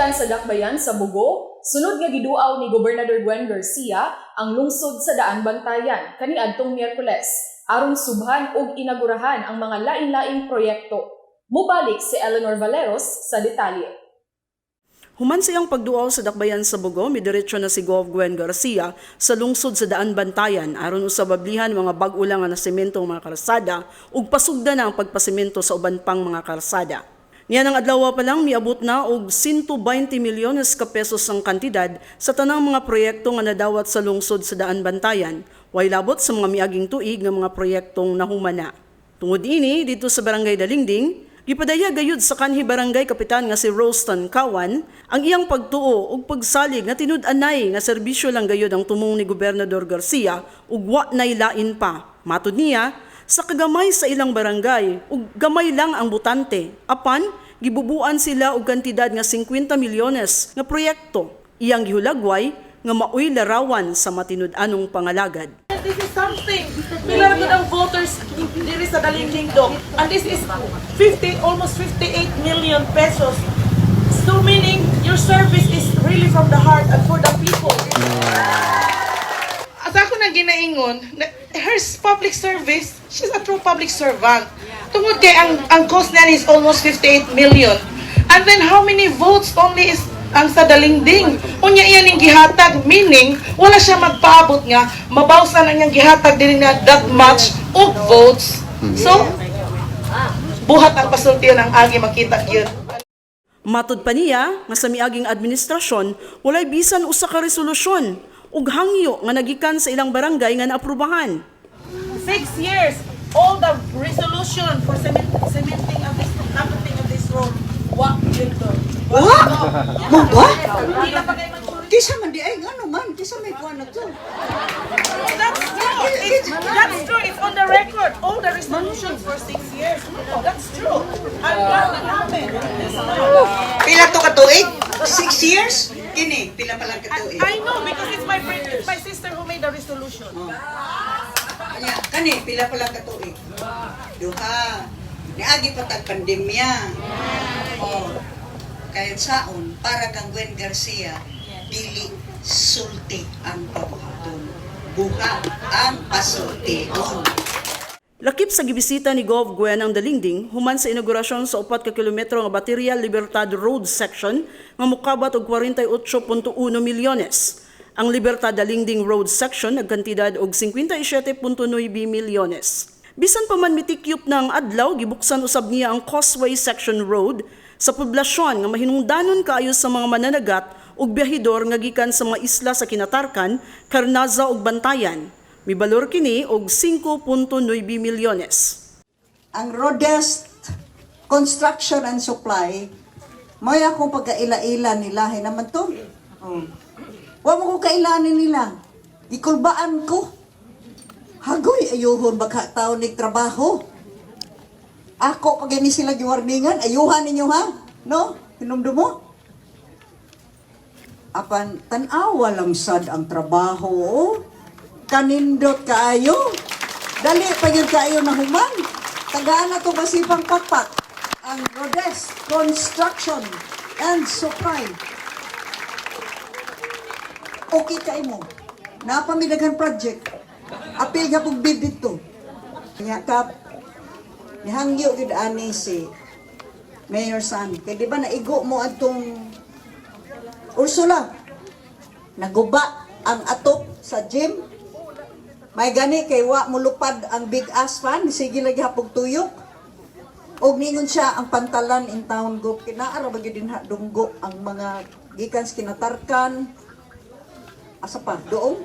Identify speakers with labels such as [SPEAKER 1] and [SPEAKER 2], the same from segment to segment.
[SPEAKER 1] gikan sa dakbayan sa Bugo, sunod nga giduaw ni Gobernador Gwen Garcia ang lungsod sa Daan Bantayan kaniadtong Miyerkules aron subhan ug inagurahan ang mga lain-laing proyekto. Mubalik si Eleanor Valeros sa detalye.
[SPEAKER 2] Human sa iyang pagduaw sa dakbayan sa Bugo, midiretso na si Gov. Gwen Garcia sa lungsod sa Daan Bantayan aron usabablihan mga bag-o lang nga nasemento mga kalsada ug pasugda na ang pagpasemento sa uban pang mga kalsada. Niyan ang adlaw pa lang miabot na og 120 milyones ka pesos ang kantidad sa tanang mga proyekto nga nadawat sa lungsod sa Daan Bantayan, way labot sa mga miaging tuig nga mga proyektong nahumana. Tungod ini dito sa Barangay Dalingding, gipadaya gayud sa kanhi barangay kapitan nga si Rostan Kawan ang iyang pagtuo ug pagsalig nga tinud-anay nga serbisyo lang gayud ang tumong ni Gobernador Garcia ug wa nay lain pa. Matud niya, sa kagamay sa ilang barangay ug gamay lang ang butante, apan gibubuan sila og kantidad nga 50 milyones nga proyekto. Iyang gihulagway nga maoy larawan sa matinud-anong pangalagad.
[SPEAKER 3] This is something. Pila gud ang voters diri sa Dalingding dog. And this is almost 58 million pesos. So meaning your service is really from the heart and for the people. At ako na ginaingon, her public service, she's a true public servant. Tungod kay ang cost niya is almost 58 million. And then how many votes only is ang sa Dalingding? Unya iyan ning gihatag, meaning wala siya magpaabot nga mabawsan ang iyang gihatag diri nga that much og votes. So buhat ang pasultiyon ang agi makita gyud.
[SPEAKER 2] Matud pa niya nga sa miaging administrasyon walay bisan usa ka resolusyon ug hangyo nga nagikan sa ilang barangay nga naaprubahan.
[SPEAKER 3] 6 years, all the resolution for cementing of this road, wa dito.
[SPEAKER 4] What? Munggo?
[SPEAKER 3] Pila pa kay magsuri.
[SPEAKER 4] Kisa man di ay ngano man, kisa may kuan na to.
[SPEAKER 3] That's true. That's true. It's on the record. All the resolutions for 6 years. No, that's true. I'm glad that happened.
[SPEAKER 4] Pila to katuig? 6 years? Kini, pila pa lang katuig.
[SPEAKER 3] I know because it's my sister who made the resolution.
[SPEAKER 4] Anya, kani pila pa lang katuig. Duha. Niagi pa tag pandemya. Oh. Kaya saon para kang Gwen Garcia, dili sulti ang pabuhaton. Buka ang pasultigon.
[SPEAKER 2] Lakip sa gibisita ni Gov. Gwen ang Dalingding human sa inaugurasyon sa 4 ka kilometro nga Bateria Libertad Road section nga mokabat og 48.1 milyones. Ang Libertad Dalingding Road section nagkantidad og 57.9 milyones. Bisan pa man mitikyop na ang adlaw, gibuksan usab niya ang Causeway Section Road sa poblasyon nga mahinungdanon kaayo sa mga mananagat ug biyahedor nga gikan sa mga isla sa Kinatarkan, Carnaza ug Bantayan. Mibalor kini og 5.9 milyones.
[SPEAKER 4] Ang Rodest Construction and Supply, may akong pagkaila-ila nila. Naman to. Wa mo ko kailanin nila. Ikulbaan ko. Hagoy, ayuhon baka tao nagtrabaho. Ako, pag gani sila giwarningan, ayuhan ninyo ha? No? Hinumdum mo? Apan, tanawa lang sad ang trabaho. Kanindot kaayo. Dali pa yun kaayo na human. Tagaan na to masipang pakpak. Ang Rodest Construction and Supply. Okay kayo mo. Napamidagan project. Apil nga pong bid dito. Yakap, nihangyo yun ani si Mayor San. Kaya di ba naigo mo atong Ursula? Naguba ang atop sa gym. May gani kay wa mulupad ang big ass fan. Sige lagi hapog tuyok. Og ningon siya ang pantalan in town go. Kinaara ba din dunggo ang mga gikan sa Kinatarkan. Asa pa? Doong?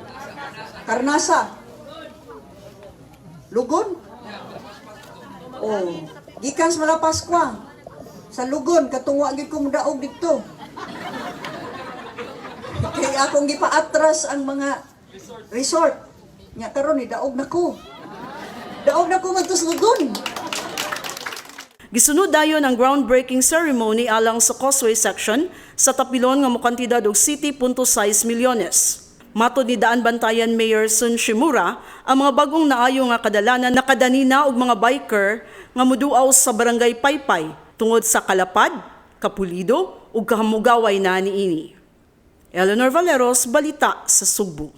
[SPEAKER 4] Karnasa? Lugon? Oh, gikan sa Malapaskwa. Sa Lugon, katungwa gid kong daog dito. Kaya akong gipaatras ang mga resort. Nya karon ni daog nako. Daog nako ngadto sa Lugon.
[SPEAKER 2] Gisunod dayon ang groundbreaking ceremony alang sa Causeway section sa Tapilon nga mokantidad og 7.6 milyones. Matod ni Daan Bantayan Mayor Sun Shimura, ang mga bagong naayo nga kadalanan nakadanina og mga biker nga muduaw sa Barangay Paypay tungod sa kalapad, kapulido ug kahamugaway na niini. Eleanor Valeros, Balita sa Sugbo.